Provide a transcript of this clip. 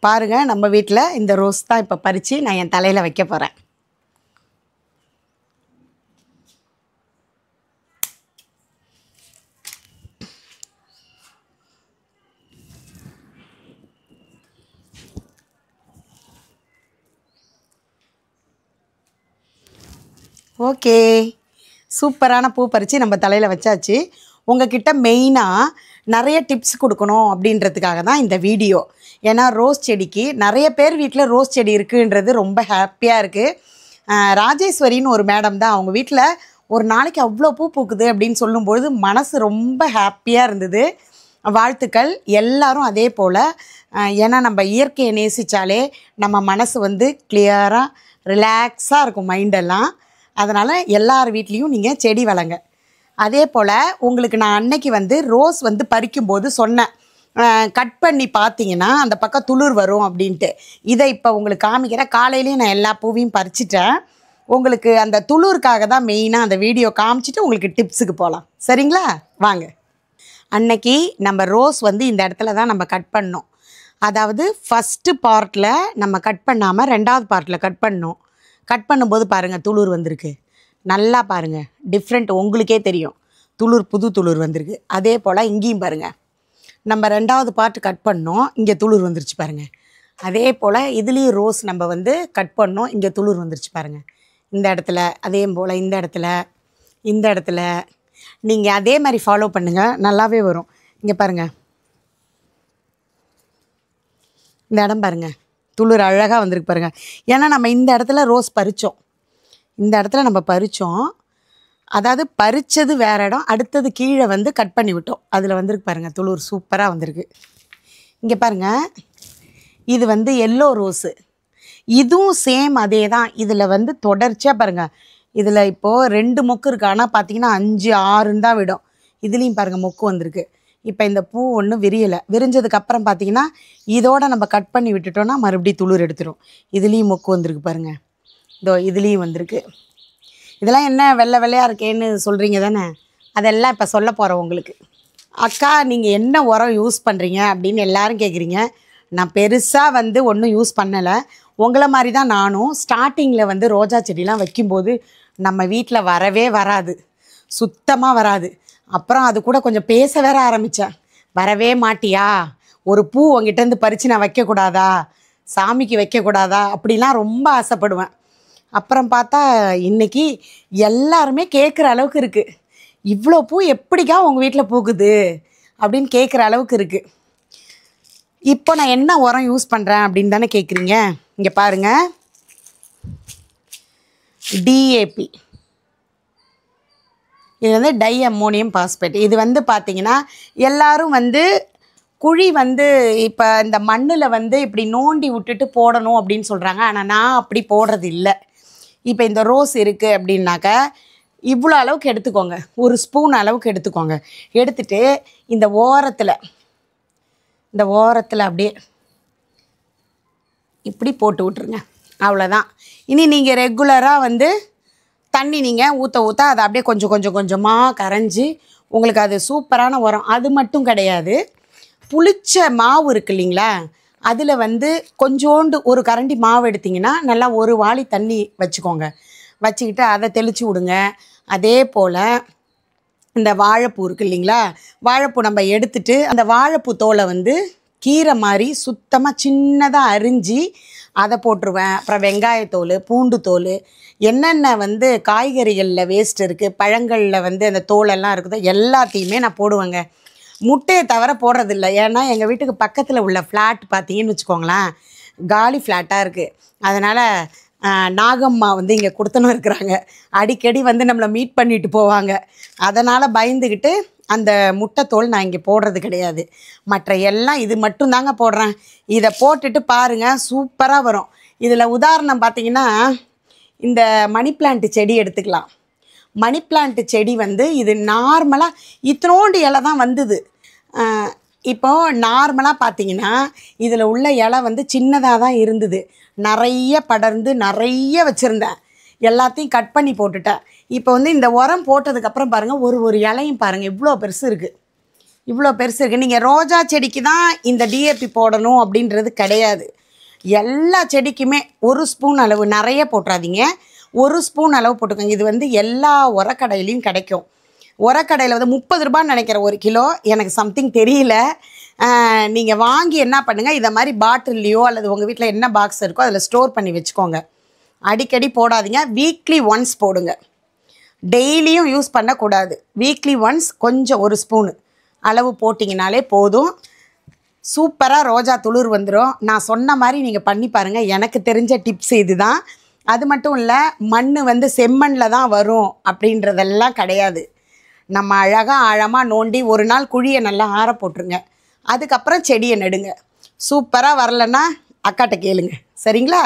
பாருங்கள், நம்ம வீட்டில் இந்த ரோஸ் தான் இப்போ பறித்து நான் என் தலையில் வைக்க போகிறேன். ஓகே, சூப்பரான பூ பறித்து நம்ம தலையில் வச்சாச்சு. உங்ககிட்ட மெயினாக நிறைய டிப்ஸ் கொடுக்கணும் அப்படின்றதுக்காக தான் இந்த வீடியோ. ஏன்னா ரோஸ் செடிக்கு நிறைய பேர் வீட்டில் ரோஸ் செடி இருக்குன்றது ரொம்ப ஹாப்பியாக இருக்குது. ராஜேஸ்வரின்னு ஒரு மேடம் தான், அவங்க வீட்டில் ஒரு நாளைக்கு அவ்வளோ பூ பூக்குது அப்படின்னு சொல்லும்பொழுது மனசு ரொம்ப ஹாப்பியாக இருந்தது. வாழ்த்துக்கள் எல்லாரும் அதே போல். ஏன்னா நம்ம இயற்கையை நேசித்தாலே நம்ம மனசு வந்து கிளியராக ரிலாக்ஸாக இருக்கும் மைண்டெல்லாம். அதனால் எல்லார் வீட்லேயும் நீங்கள் செடி வளங்க. அதே போல் உங்களுக்கு நான் அன்னைக்கு வந்து ரோஸ் வந்து பறிக்கும்போது சொன்னேன், கட் பண்ணி பார்த்தீங்கன்னா அந்த பக்கம் துளிர் வரும் அப்படின்ட்டு. இதை இப்போ உங்களுக்கு காமிக்கிறேன். காலையிலேயே நான் எல்லா பூவையும் பறிச்சிட்டேன். உங்களுக்கு அந்த துளிருக்காக தான் மெயினாக அந்த வீடியோ காமிச்சிட்டு உங்களுக்கு டிப்ஸுக்கு போகலாம். சரிங்களா? வாங்க. அன்னைக்கு நம்ம ரோஸ் வந்து இந்த இடத்துல தான் நம்ம கட் பண்ணோம். அதாவது ஃபஸ்ட்டு பார்ட்டில் நம்ம கட் பண்ணாமல் ரெண்டாவது பார்ட்டில் கட் பண்ணோம். கட் பண்ணும்போது பாருங்கள் துளிர் வந்திருக்கு. நல்லா பாருங்கள், டிஃப்ரெண்ட் உங்களுக்கே தெரியும். துளிர் புது துளிர் வந்திருக்கு. அதே போல் இங்கேயும் பாருங்கள், நம்ம ரெண்டாவது பார்ட் கட் பண்ணோம், இங்கே துளிர் வந்துருச்சு பாருங்கள். அதே போல் இதுலேயும் ரோஸ் நம்ம வந்து கட் பண்ணோம், இங்கே துளிர் வந்துருச்சு பாருங்கள். இந்த இடத்துல அதே போல் இந்த இடத்துல நீங்கள் அதே மாதிரி ஃபாலோ பண்ணுங்கள், நல்லாவே வரும். இங்கே பாருங்கள், இந்த இடம் பாருங்கள், துளிர் அழகாக வந்திருக்கு பாருங்கள். ஏன்னா நம்ம இந்த இடத்துல ரோஸ் பறித்தோம், இந்த இடத்துல நம்ம பறித்தோம். அதாவது பறித்தது வேறு இடம், அடுத்தது கீழே வந்து கட் பண்ணி விட்டோம். அதில் வந்திருக்கு பாருங்கள், துளிர் சூப்பராக வந்திருக்கு. இங்கே பாருங்கள், இது வந்து எல்லோ ரோஸு. இதுவும் சேம் அதே தான். இதில் வந்து தொடர்ச்சியாக பாருங்கள், இதில் இப்போது 2 மொக்கு இருக்குது. ஆனால் பார்த்தீங்கன்னா 5 6ன்னு தான் விடும். இதுலேயும் பாருங்கள் மொக்கு வந்திருக்கு. இப்போ இந்த பூ ஒன்றும் விரியலை. விரிஞ்சதுக்கப்புறம் பார்த்தீங்கன்னா இதோடு நம்ம கட் பண்ணி விட்டுட்டோன்னா மறுபடியும் துளிர் எடுத்துரும். இதுலேயும் மொக்கு வந்திருக்கு பாருங்கள். இதோ இதுலேயும் வந்திருக்கு. இதெல்லாம் என்ன வெள்ளை வெள்ளையாக இருக்கேன்னு சொல்கிறீங்க தானே? அதெல்லாம் இப்போ சொல்ல போகிறேன் உங்களுக்கு. அக்கா நீங்கள் என்ன உரம் யூஸ் பண்ணுறீங்க அப்படின்னு எல்லோரும் கேட்குறீங்க. நான் பெருசாக வந்து ஒன்றும் யூஸ் பண்ணலை. உங்களை மாதிரி தான் நானும். ஸ்டார்டிங்கில் வந்து ரோஜா செடிலாம் வைக்கும்போது நம்ம வீட்டில் வரவே வராது, சுத்தமாக வராது. அப்புறம் அது கூட கொஞ்சம் பேச வேற ஆரம்பித்தேன். வரவே மாட்டியா, ஒரு பூ உங்ககிட்டேருந்து பறித்து நான் வைக்கக்கூடாதா, சாமிக்கு வைக்கக்கூடாதா அப்படிலாம் ரொம்ப ஆசைப்படுவேன். அப்புறம் பார்த்தா இன்றைக்கி எல்லாருமே கேட்குற அளவுக்கு இருக்குது. இவ்வளோ பூ எப்படிக்கா உங்கள் வீட்டில் பூக்குது அப்படின்னு கேட்குற அளவுக்கு இருக்குது. இப்போ நான் என்ன உரம் யூஸ் பண்ணுறேன் அப்படின்னு தானே கேட்குறீங்க. இங்கே பாருங்கள், டிஏபி, இது வந்து டை அம்மோனியம் பாஸ்பேட். இது வந்து பார்த்திங்கன்னா எல்லோரும் வந்து குழி வந்து இப்போ இந்த மண்ணில் வந்து இப்படி நோண்டி விட்டுட்டு போடணும் அப்படின்னு சொல்கிறாங்க. ஆனால் நான் அப்படி போடுறது இல்லை. இப்போ இந்த ரோஸ் இருக்குது அப்படின்னாக்கா இவ்வளோ அளவுக்கு எடுத்துக்கோங்க, ஒரு ஸ்பூன் அளவுக்கு எடுத்துக்கோங்க. எடுத்துகிட்டு இந்த ஓரத்தில் அப்படியே இப்படி போட்டு விட்ருங்க. அவ்வளோதான். இனி நீங்கள் ரெகுலராக வந்து தண்ணி நீங்கள் ஊற்ற அதை அப்படியே கொஞ்சம் கொஞ்சமாக கரைஞ்சி உங்களுக்கு அது சூப்பரான உரம். அது மட்டும் கிடையாது, புளிச்ச மாவு இருக்குது இல்லைங்களா, அதில் வந்து கொஞ்சோண்டு ஒரு கரண்டி மாவு எடுத்திங்கன்னா நல்லா ஒரு வாளி தண்ணி வச்சுக்கோங்க. வச்சுக்கிட்டு அதை தெளித்து விடுங்க. அதே போல் இந்த வாழைப்பூ இருக்குது இல்லைங்களா, வாழைப்பூ நம்ம எடுத்துகிட்டு அந்த வாழைப்பூ தோலை வந்து கீரை மாதிரி சுத்தமாக சின்னதாக அரிஞ்சு அதை போட்டுருவேன். அப்புறம் வெங்காயத்தோல், பூண்டு தோல், என்னென்ன வந்து காய்கறிகளில் வேஸ்ட் இருக்குது, பழங்களில் வந்து அந்த தோலெல்லாம் இருக்குதோ எல்லாத்தையுமே நான் போடுவேங்க. முட்டையை தவிர போடுறதில்ல. ஏன்னா எங்கள் வீட்டுக்கு பக்கத்தில் உள்ள ஃப்ளாட் பார்த்தீங்கன்னு வச்சுக்கோங்களேன், காலி ஃப்ளாட்டாக இருக்குது. அதனால் நாகம்மா வந்து இங்கே கொடுத்தனும் இருக்கிறாங்க. அடிக்கடி வந்து நம்மளை மீட் பண்ணிட்டு போவாங்க. அதனால் பயந்துக்கிட்டு அந்த முட்டை தோல் நான் இங்கே போடுறது கிடையாது. மற்ற எல்லாம் இது மட்டும் தாங்க போடுறேன். இதை போட்டுட்டு பாருங்கள், சூப்பராக வரும். இதில் உதாரணம் பார்த்திங்கன்னா இந்த மணி பிளான்ட் செடி எடுத்துக்கலாம். மணி பிளான்ட் செடி வந்து இது நார்மலாக இத்தனோண்டு இலை தான் வந்தது. இப்போது நார்மலாக பார்த்திங்கன்னா இதில் உள்ள இலை வந்து சின்னதாக தான் இருந்தது. நிறைய படர்ந்து நிறைய வச்சுருந்தேன். எல்லாத்தையும் கட் பண்ணி போட்டுட்டேன். இப்போ வந்து இந்த உரம் போட்டதுக்கப்புறம் பாருங்கள், ஒரு இலையும் பாருங்கள் இவ்வளோ பெருசு இருக்குது. இவ்வளோ பெருசு இருக்குது. நீங்கள் ரோஜா செடிக்கு தான் இந்த டிஏபி போடணும் அப்படின்றது கிடையாது. எல்லா செடிக்குமே 1 ஸ்பூன் அளவு, நிறைய போட்டுறாதீங்க, 1 ஸ்பூன் அளவு போட்டுக்கோங்க. இது வந்து எல்லா உரக்கடையிலையும் கிடைக்கும். உரக்கடையில் வந்து 30 ரூபான்னு நினைக்கிறேன் 1 கிலோ, எனக்கு சம்திங் தெரியல. நீங்கள் வாங்கி என்ன பண்ணுங்கள், இதை மாதிரி பாட்டில்லையோ அல்லது உங்கள் வீட்டில் என்ன பாக்ஸ் இருக்கோ அதில் ஸ்டோர் பண்ணி வச்சுக்கோங்க. அடிக்கடி போடாதீங்க, வீக்லி ஒன்ஸ் போடுங்க. டெய்லியும் யூஸ் பண்ணக்கூடாது. வீக்லி ஒன்ஸ் கொஞ்சம் 1 ஸ்பூனு அளவு போட்டிங்கனாலே போதும். சூப்பராக ரோஜா துளிர் வந்துடும். நான் சொன்ன மாதிரி நீங்கள் பண்ணி பாருங்கள். எனக்கு தெரிஞ்ச டிப்ஸ் இது தான். அது மட்டும் இல்லை, மண் வந்து செம்மண்ணில் தான் வரும் அப்படின்றதெல்லாம் கிடையாது. நம்ம அழகாக ஆழமாக நோண்டி ஒரு நாள் குழியை நல்லா ஆற போட்டுருங்க. அதுக்கப்புறம் செடியை நடுங்க. சூப்பராக வரலன்னா அக்காட்ட கேளுங்க. சரிங்களா?